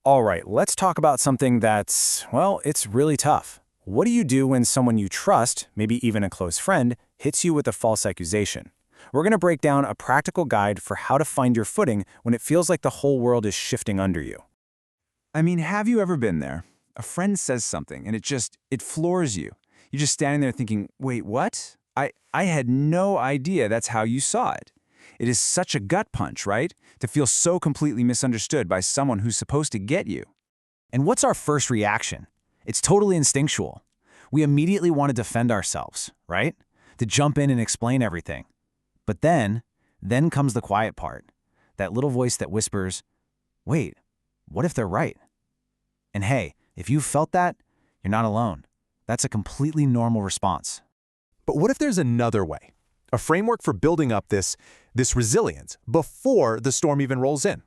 All right, let's talk about something that's, well, it's really tough. What do you do when someone you trust, maybe even a close friend, hits you with a false accusation? We're going to break down a practical guide for how to find your footing when it feels like the whole world is shifting under you. I mean, have you ever been there? A friend says something and it floors you. You're just standing there thinking, wait, what? I had no idea that's how you saw it. It is such a gut punch, right? To feel so completely misunderstood by someone who's supposed to get you. And what's our first reaction? It's totally instinctual. We immediately want to defend ourselves, right? To jump in and explain everything. But then comes the quiet part. That little voice that whispers, wait, what if they're right? And hey, if you felt that, you're not alone. That's a completely normal response. But what if there's another way? A framework for building up this resilience before the storm even rolls in.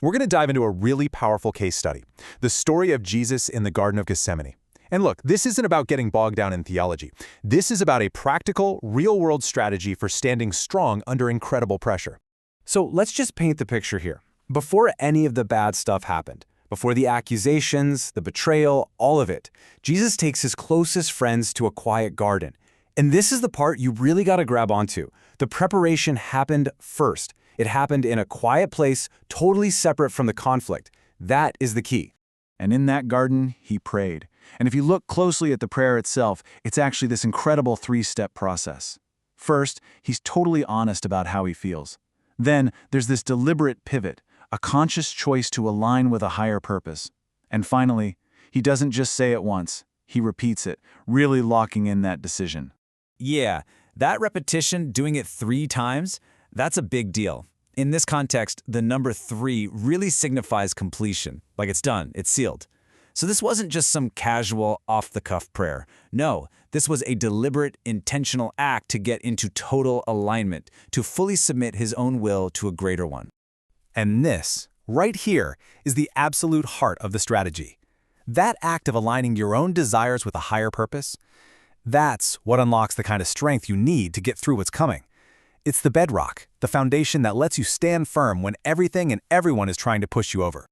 We're going to dive into a really powerful case study, the story of Jesus in the Garden of Gethsemane. And look, this isn't about getting bogged down in theology. This is about a practical, real-world strategy for standing strong under incredible pressure. So let's just paint the picture here. Before any of the bad stuff happened, before the accusations, the betrayal, all of it, Jesus takes his closest friends to a quiet garden. And this is the part you really got to grab onto. The preparation happened first. It happened in a quiet place, totally separate from the conflict. That is the key. And in that garden, he prayed. And if you look closely at the prayer itself, it's actually this incredible three-step process. First, he's totally honest about how he feels. Then, there's this deliberate pivot, a conscious choice to align with a higher purpose. And finally, he doesn't just say it once. He repeats it, really locking in that decision. Yeah, that repetition, doing it 3 times, that's a big deal. In this context, the number 3 really signifies completion, like it's done, it's sealed. So this wasn't just some casual, off-the-cuff prayer. No, this was a deliberate, intentional act to get into total alignment, to fully submit his own will to a greater one. And this, right here, is the absolute heart of the strategy. That act of aligning your own desires with a higher purpose, that's what unlocks the kind of strength you need to get through what's coming. It's the bedrock, the foundation that lets you stand firm when everything and everyone is trying to push you over.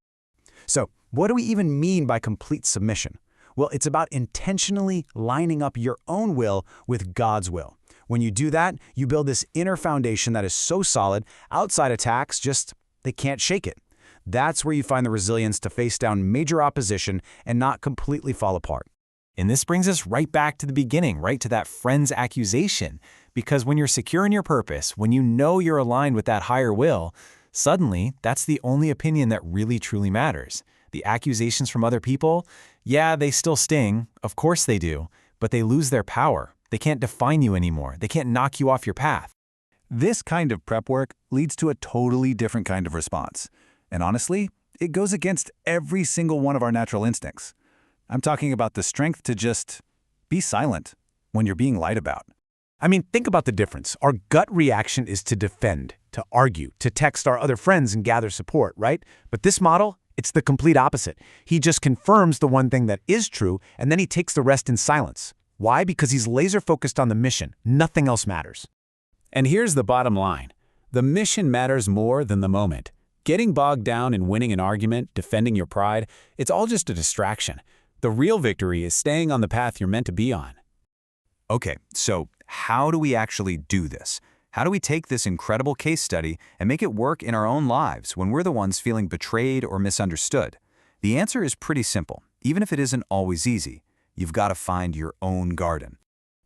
So, what do we even mean by complete submission? Well, it's about intentionally lining up your own will with God's will. When you do that, you build this inner foundation that is so solid, outside attacks they can't shake it. That's where you find the resilience to face down major opposition and not completely fall apart. And this brings us right back to the beginning, right to that friend's accusation. Because when you're secure in your purpose, when you know you're aligned with that higher will, suddenly that's the only opinion that really truly matters. The accusations from other people, yeah, they still sting, of course they do, but they lose their power. They can't define you anymore. They can't knock you off your path. This kind of prep work leads to a totally different kind of response. And honestly, it goes against every single one of our natural instincts. I'm talking about the strength to just be silent when you're being lied about. I mean, think about the difference. Our gut reaction is to defend, to argue, to text our other friends and gather support, right? But this model, it's the complete opposite. He just confirms the one thing that is true, and then he takes the rest in silence. Why? Because he's laser-focused on the mission. Nothing else matters. And here's the bottom line. The mission matters more than the moment. Getting bogged down in winning an argument, defending your pride, it's all just a distraction. The real victory is staying on the path you're meant to be on. Okay, so how do we actually do this? How do we take this incredible case study and make it work in our own lives when we're the ones feeling betrayed or misunderstood? The answer is pretty simple. Even if it isn't always easy, you've got to find your own garden.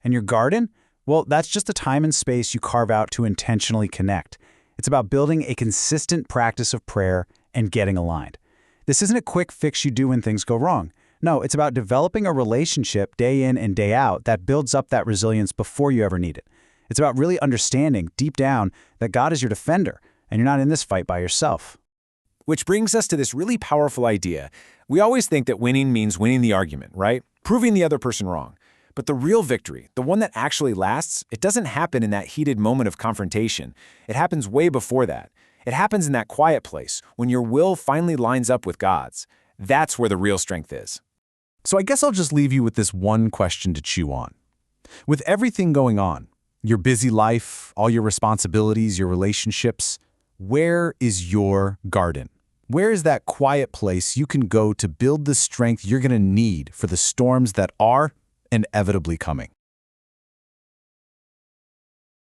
And your garden? Well, that's just the time and space you carve out to intentionally connect. It's about building a consistent practice of prayer and getting aligned. This isn't a quick fix you do when things go wrong. No, it's about developing a relationship day in and day out that builds up that resilience before you ever need it. It's about really understanding deep down that God is your defender and you're not in this fight by yourself. Which brings us to this really powerful idea. We always think that winning means winning the argument, right? Proving the other person wrong. But the real victory, the one that actually lasts, it doesn't happen in that heated moment of confrontation. It happens way before that. It happens in that quiet place when your will finally lines up with God's. That's where the real strength is. So I guess I'll just leave you with this one question to chew on. With everything going on, your busy life, all your responsibilities, your relationships, where is your garden? Where is that quiet place you can go to build the strength you're going to need for the storms that are inevitably coming?